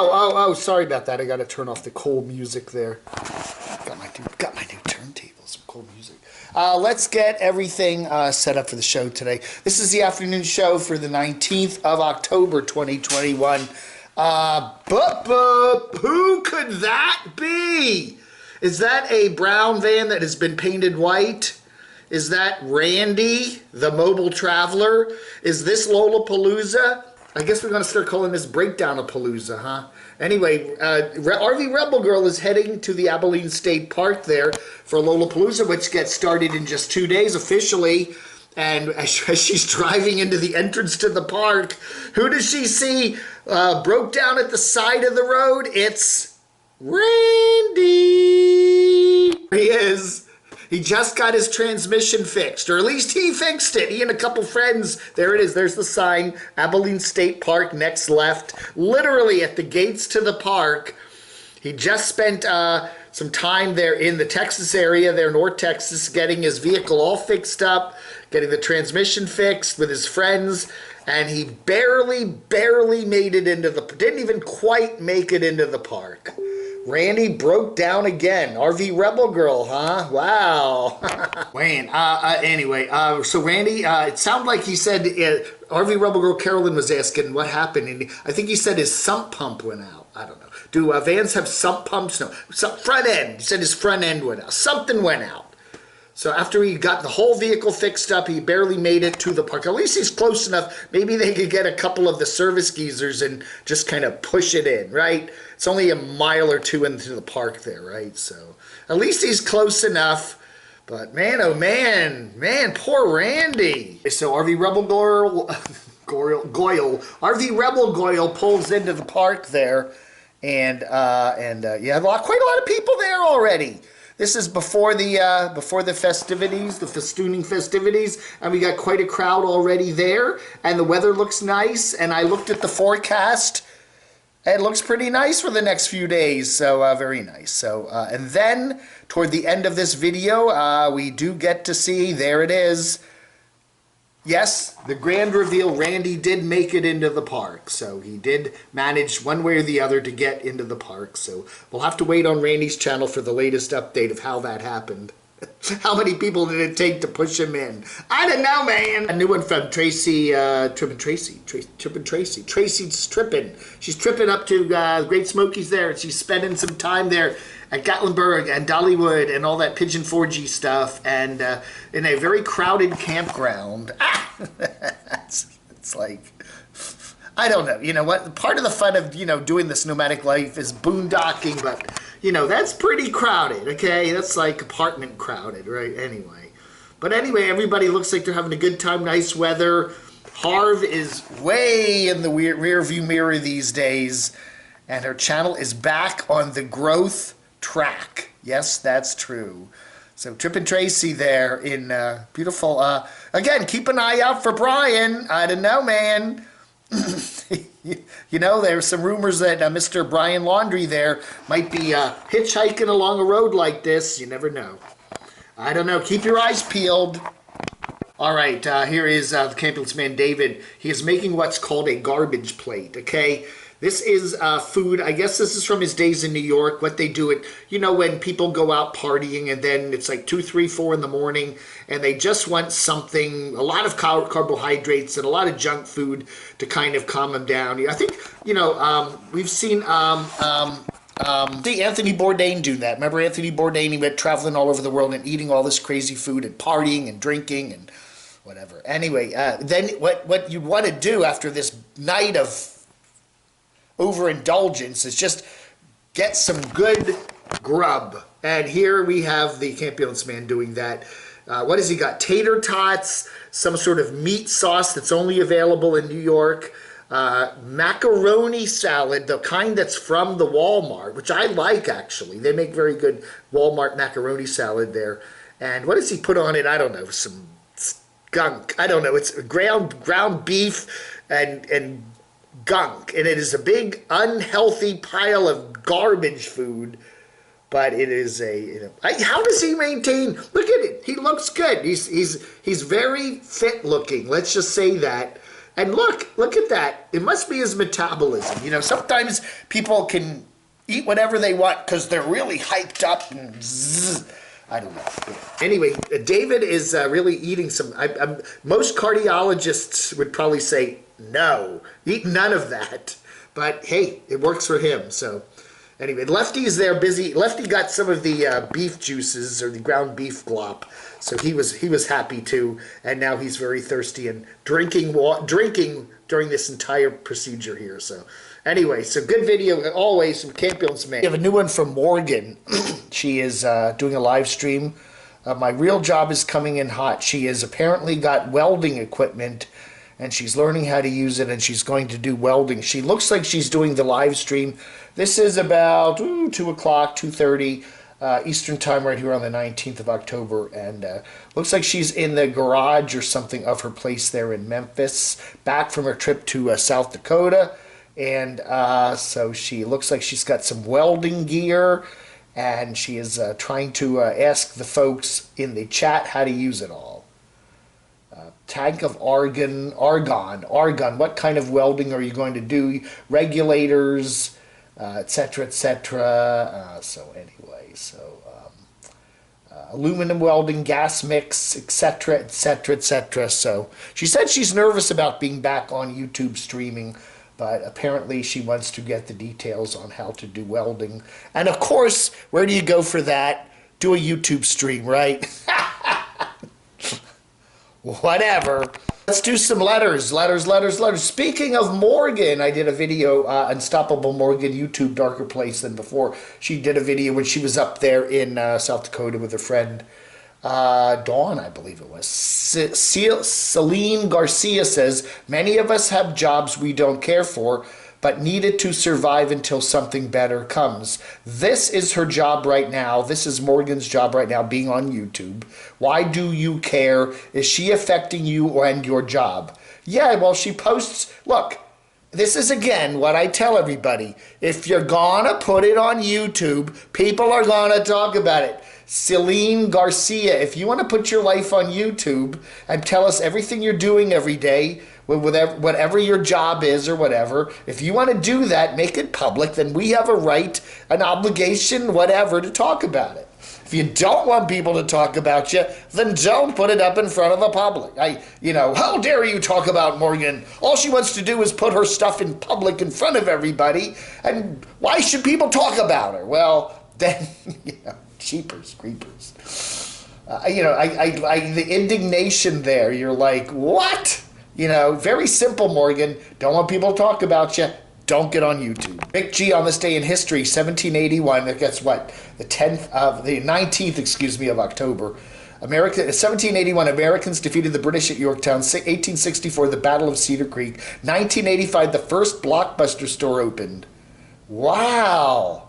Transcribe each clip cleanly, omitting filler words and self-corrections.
Oh, sorry about that. I got to turn off the cool music there. Got my new turntable, some cool music. Let's get everything set up for the show today. This is the afternoon show for the 19th of October, 2021. Who could that be? Is that a brown van that has been painted white? Is that Randy, the mobile traveler? Is this Lollapalooza? I guess we're going to start calling this Breakdown-a-Palooza, huh? Anyway, RV Rebel Girl is heading to the Abilene State Park there for Lollapalooza, which gets started in just 2 days officially. And as she's driving into the entrance to the park, who does she see broke down at the side of the road? It's Randy. He is. He just got his transmission fixed, or at least he fixed it. He and a couple friends, there it is, there's the sign, Abilene State Park, next left, literally at the gates to the park. He just spent some time there in the Texas area, there, North Texas, getting his vehicle all fixed up, getting the transmission fixed with his friends, and he barely made it into the, didn't even quite make it into the park. Randy broke down again. RV Rebel Girl, huh? Wow. Wayne, anyway, so Randy, it sounded like he said, RV Rebel Girl Carolyn was asking what happened, and I think he said his sump pump went out. I don't know. Do vans have sump pumps? No. Front end. He said his front end went out. Something went out. So after he got the whole vehicle fixed up, he barely made it to the park. At least he's close enough. Maybe they could get a couple of the service geezers and just kind of push it in, right? It's only a mile or two into the park there, right? So at least he's close enough. But man, oh man, poor Randy. So RV Rebel Goyle, RV Rebel Goyle pulls into the park there, and yeah, quite a lot of people there already. This is before the festivities, the festooning festivities, and we got quite a crowd already there, and the weather looks nice, and I looked at the forecast. It looks pretty nice for the next few days, so very nice. So, and then toward the end of this video, we do get to see, there it is. Yes, the grand reveal, Randy did make it into the park. So he did manage one way or the other to get into the park. So we'll have to wait on Randy's channel for the latest update of how that happened. How many people did it take to push him in? I don't know, man. A new one from Tracy, Tracy's tripping. She's tripping up to Great Smokies there, and she's spending some time there at Gatlinburg and Dollywood and all that Pigeon 4G stuff, and in a very crowded campground. It's like, I don't know. You know what? Part of the fun of, doing this nomadic life is boondocking, but, that's pretty crowded, okay? That's like apartment crowded, right? Anyway. But anyway, everybody looks like they're having a good time, nice weather. Harv is way in the rear view mirror these days, and her channel is back on the growth track. Yes, that's true. So Trippin' Tracy there in beautiful, again, keep an eye out for Brian. I don't know, man. There's some rumors that Mr. Brian Laundrie there might be hitchhiking along a road like this. You never know. I don't know. Keep your eyes peeled. All right, here is the Campion's man, David. He is making what's called a garbage plate, okay? This is food. I guess this is from his days in New York. What they do it, when people go out partying and then it's like 2, 3, 4 in the morning and they just want something, a lot of carbohydrates and a lot of junk food to kind of calm them down. I think, we've seen Anthony Bourdain do that. Remember Anthony Bourdain? He went traveling all over the world and eating all this crazy food and partying and drinking and whatever. Anyway, then what you want to do after this night of overindulgence is just get some good grub. And here we have the Campion's man doing that. What has he got? Tater tots, some sort of meat sauce that's only available in New York, macaroni salad, the kind that's from the Walmart, which I like actually. They make very good Walmart macaroni salad there. And what does he put on it? I don't know, some skunk. I don't know. It's ground beef and gunk, and it is a big unhealthy pile of garbage food, but it is how does he maintain? Look at it, he looks good. He's very fit looking, let's just say that. And look at that. It must be his metabolism. You know, sometimes people can eat whatever they want because they're really hyped up and zzz. I don't know. Anyway, David is really eating some. Most cardiologists would probably say, no, eat none of that. But hey, it works for him. So anyway, Lefty is there busy. Lefty got some of the beef juices or the ground beef glop. So he was happy too. And now he's very thirsty and drinking during this entire procedure here. So anyway, so good video always from Campion's Man. We have a new one from Morgan. She is doing a live stream. My real job is coming in hot. She has apparently got welding equipment and she's learning how to use it and she's going to do welding. She looks like she's doing the live stream. This is about 2 o'clock, 2:30 Eastern time right here on the 19th of October. And looks like she's in the garage or something of her place there in Memphis, back from her trip to South Dakota. And so she looks like she's got some welding gear and she is trying to ask the folks in the chat how to use it all. Tank of argon, what kind of welding are you going to do? Regulators, etc., etc. So anyway, so aluminum welding, gas mix, etc., etc., etc. So she said she's nervous about being back on YouTube streaming, but apparently she wants to get the details on how to do welding. And of course, where do you go for that? Do a YouTube stream, right? Whatever. Let's do some letters. Speaking of Morgan, I did a video, Unstoppable Morgan, YouTube Darker Place than before. She did a video when she was up there in South Dakota with her friend Dawn, I believe it was. Celine Garcia says, many of us have jobs we don't care for, but needed to survive until something better comes. This is her job right now. This is Morgan's job right now, being on YouTube. Why do you care? Is she affecting you and your job? Yeah, well, she posts, look, this is again what I tell everybody. If you're gonna put it on YouTube, people are gonna talk about it. Celine Garcia, if you want to put your life on YouTube and tell us everything you're doing every day, whatever your job is or whatever, if you want to do that, make it public, then we have a right, an obligation, whatever, to talk about it. If you don't want people to talk about you, then don't put it up in front of the public. How dare you talk about Morgan? All she wants to do is put her stuff in public in front of everybody, and why should people talk about her? Well, then, cheapers, creepers. The indignation there, you're like, what? Very simple, Morgan. Don't want people to talk about you. Don't get on YouTube. Big G on this day in history, 1781. That's what? The 19th, of October. 1781, Americans defeated the British at Yorktown. 1864, the Battle of Cedar Creek. 1985, the first Blockbuster store opened. Wow.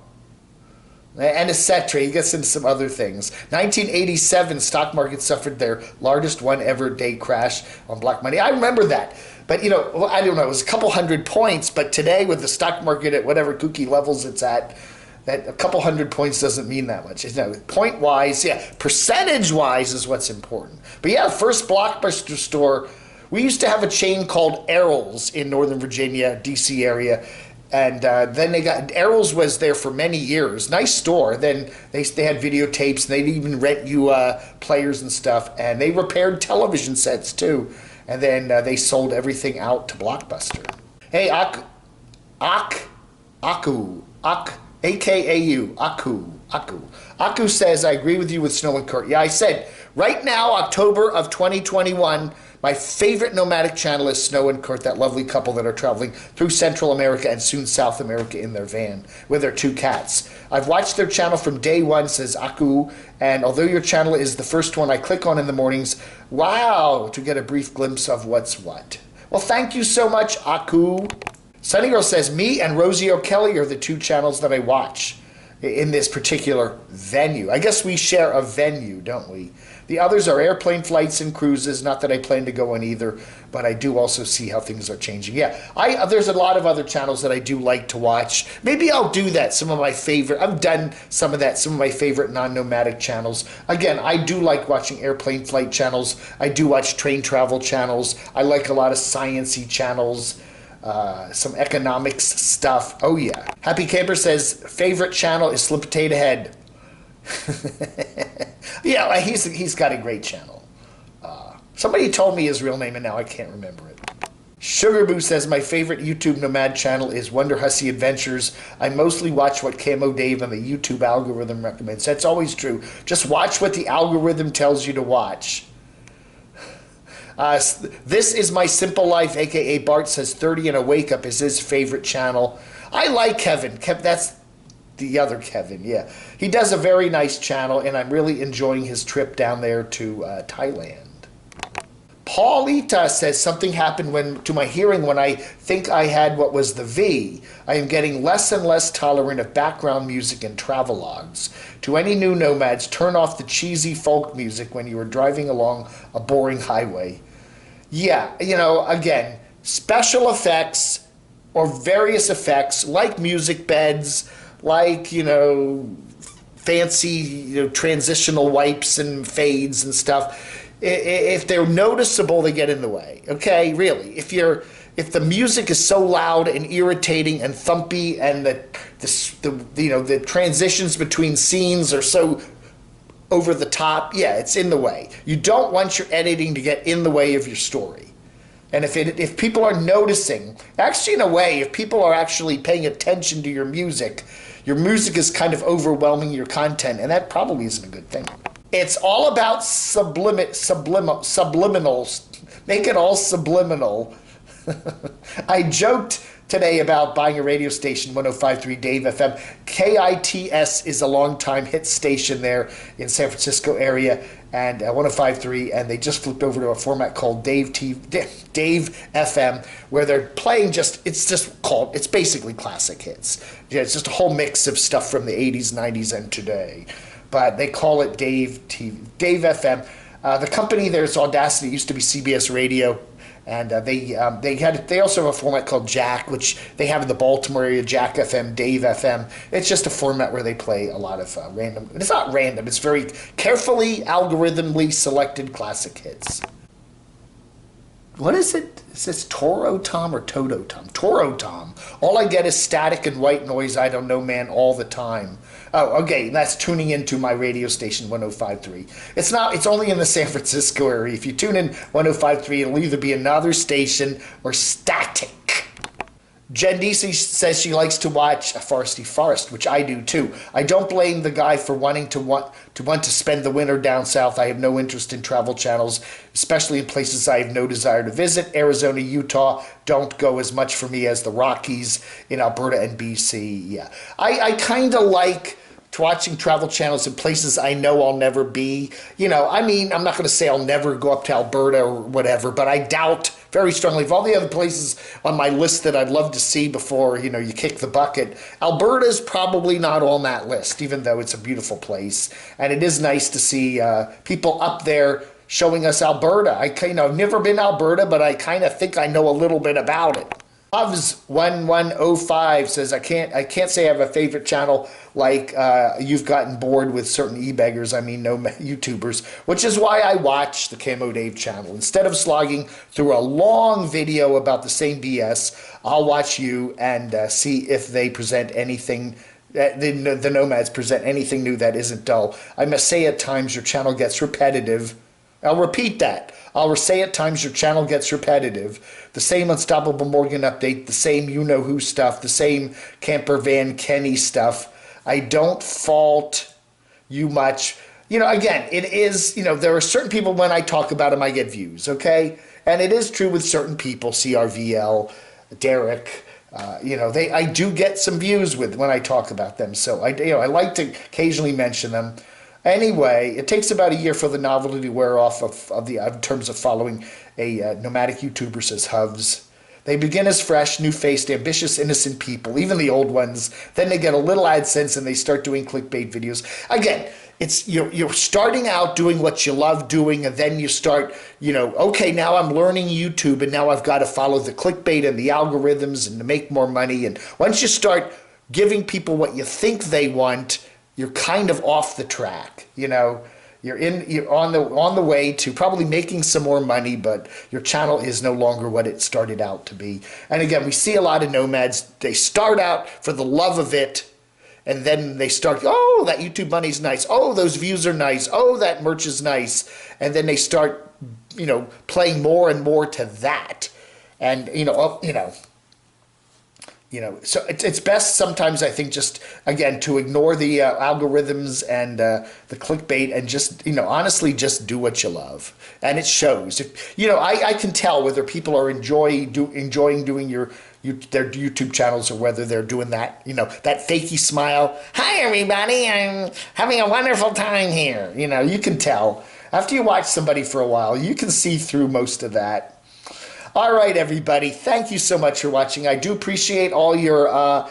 And etc. He gets into some other things. 1987, stock market suffered their largest one ever day crash on black money. I remember that. But, I don't know, it was a couple hundred points. But today, with the stock market at whatever kooky levels it's at, that a couple hundred points doesn't mean that much. Point-wise, percentage-wise is what's important. But yeah, first Blockbuster store, we used to have a chain called Errol's in Northern Virginia, D.C. area. And then Errol's was there for many years. Nice store. Then they had videotapes. And they'd even rent you players and stuff. And they repaired television sets too. And then they sold everything out to Blockbuster. Hey, A-K-A-U, Aku says, I agree with you with Snow and Kurt. Yeah, I said, right now, October of 2021, my favorite nomadic channel is Snow and Kurt, that lovely couple that are traveling through Central America and soon South America in their van with their 2 cats. I've watched their channel from day one, says Aku, and although your channel is the first one I click on in the mornings, wow, to get a brief glimpse of what's what. Well, thank you so much, Aku. Sunny Girl says, me and Rosie O'Kelly are the 2 channels that I watch. in this particular venue. I guess we share a venue, don't we? The others are airplane flights and cruises. Not that I plan to go on either, but I do also see how things are changing. Yeah, there's a lot of other channels that I do like to watch. Maybe I'll do that. Some of my favorite, I've done some of that, some of my favorite non-nomadic channels. Again, I do like watching airplane flight channels. I do watch train travel channels. I like a lot of science-y channels. Some economics stuff. Oh yeah. Happy Camper says favorite channel is Slim Potato Head. Yeah, he's got a great channel. Somebody told me his real name and now I can't remember it. Sugar Boo says my favorite YouTube nomad channel is Wonder Hussy Adventures. I mostly watch what Camo Dave and the YouTube algorithm recommends. That's always true. Just watch what the algorithm tells you to watch. This is My Simple Life, aka Bart says 30 and a Wake Up is his favorite channel. I like Kevin. That's the other Kevin, yeah. He does a very nice channel, and I'm really enjoying his trip down there to Thailand. Paulita says something happened to my hearing when I think I had what was the V. I am getting less and less tolerant of background music and travelogues. To any new nomads, turn off the cheesy folk music when you are driving along a boring highway. Yeah, again, special effects or various effects like music beds, like, fancy, transitional wipes and fades and stuff. If they're noticeable, they get in the way. Okay, really. If the music is so loud and irritating and thumpy, and the transitions between scenes are so over the top, yeah, it's in the way. You don't want your editing to get in the way of your story. And if people are noticing, actually in a way, if people are actually paying attention to your music is kind of overwhelming your content, and that probably isn't a good thing. It's all about subliminals. Make it all subliminal. I joked today about buying a radio station, 105.3 Dave FM. KITS is a long-time hit station there in San Francisco area, and 105.3, and they just flipped over to a format called Dave FM, where they're playing it's basically classic hits. Yeah, it's just a whole mix of stuff from the 80s, 90s, and today. But they call it Dave FM. The company there's Audacity. It used to be CBS Radio. And they also have a format called Jack, which they have in the Baltimore area, Jack FM, Dave FM. It's just a format where they play a lot of random. It's not random. It's very carefully, algorithmically selected classic hits. What is it? Is this Toro Tom or Toto Tom? Toro Tom. All I get is static and white noise. I don't know, man, all the time. Oh, okay. That's tuning into my radio station, 105.3. It's only in the San Francisco area. If you tune in 105.3, it'll either be another station or static. Jen DC says she likes to watch Foresty Forest, which I do too. I don't blame the guy for wanting to spend the winter down south. I have no interest in travel channels, especially in places I have no desire to visit. Arizona, Utah don't go as much for me as the Rockies in Alberta and BC. Yeah, I kind of like watching travel channels in places I know I'll never be. I'm not going to say I'll never go up to Alberta or whatever, but I doubt very strongly of all the other places on my list that I'd love to see before, you kick the bucket. Alberta's probably not on that list, even though it's a beautiful place. And it is nice to see people up there showing us Alberta. I've never been to Alberta, but I kind of think I know a little bit about it. Loves1105 says, I can't say I have a favorite channel like you've gotten bored with certain e-beggars, no YouTubers, which is why I watch the Camo Dave channel. Instead of slogging through a long video about the same BS, I'll watch you and see if they present anything, the Nomads present anything new that isn't dull. I must say at times your channel gets repetitive. I'll repeat that. I'll say at times your channel gets repetitive. The same Unstoppable Morgan update, the same you-know-who stuff, the same Camper Van Kenny stuff. I don't fault you much. Again, it is, there are certain people when I talk about them, I get views, okay? And it is true with certain people, CRVL, Derek, I do get some views when I talk about them. So I like to occasionally mention them. Anyway, it takes about a year for the novelty to wear off in terms of following a nomadic YouTuber, says Hubs. They begin as fresh, new-faced, ambitious, innocent people, even the old ones. Then they get a little AdSense and they start doing clickbait videos. Again, it's you're starting out doing what you love doing, and then you start, okay, now I'm learning YouTube, and now I've got to follow the clickbait and the algorithms and to make more money. And once you start giving people what you think they want, you're kind of off the track. You're on the way to probably making some more money, but your channel is no longer what it started out to be. And again, we see a lot of nomads. They start out for the love of it. And then they start, oh, that YouTube money's nice. Oh, those views are nice. Oh, that merch is nice. And then they start, playing more and more to that. And, so it's best sometimes, I think, just, again, to ignore the algorithms and the clickbait and just, honestly, just do what you love. And it shows. I can tell whether people are enjoying doing their YouTube channels or whether they're doing that, that fakey smile. Hi, everybody. I'm having a wonderful time here. You can tell. After you watch somebody for a while, you can see through most of that. All right, everybody. Thank you so much for watching. I do appreciate all your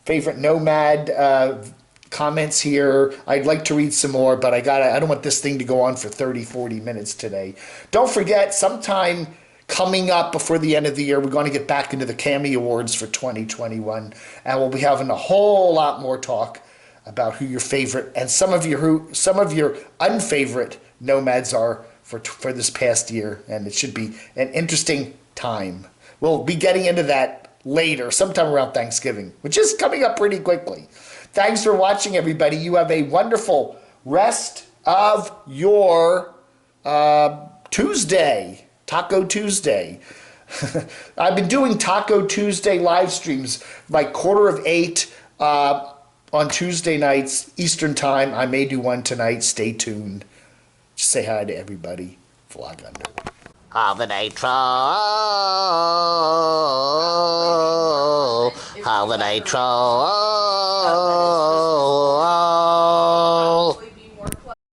favorite Nomad comments here. I'd like to read some more, but I don't want this thing to go on for 30, 40 minutes today. Don't forget, sometime coming up before the end of the year, we're going to get back into the Camo Awards for 2021, and we'll be having a whole lot more talk about who your favorite and some of your unfavorite nomads are for this past year, and it should be an interesting time. We'll be getting into that later, sometime around Thanksgiving, which is coming up pretty quickly. Thanks for watching, everybody. You have a wonderful rest of your Tuesday, Taco Tuesday. I've been doing Taco Tuesday live streams like 7:45 on Tuesday nights, Eastern Time. I may do one tonight. Stay tuned. Just say hi to everybody. Vlog under. Holiday troll. Holiday troll.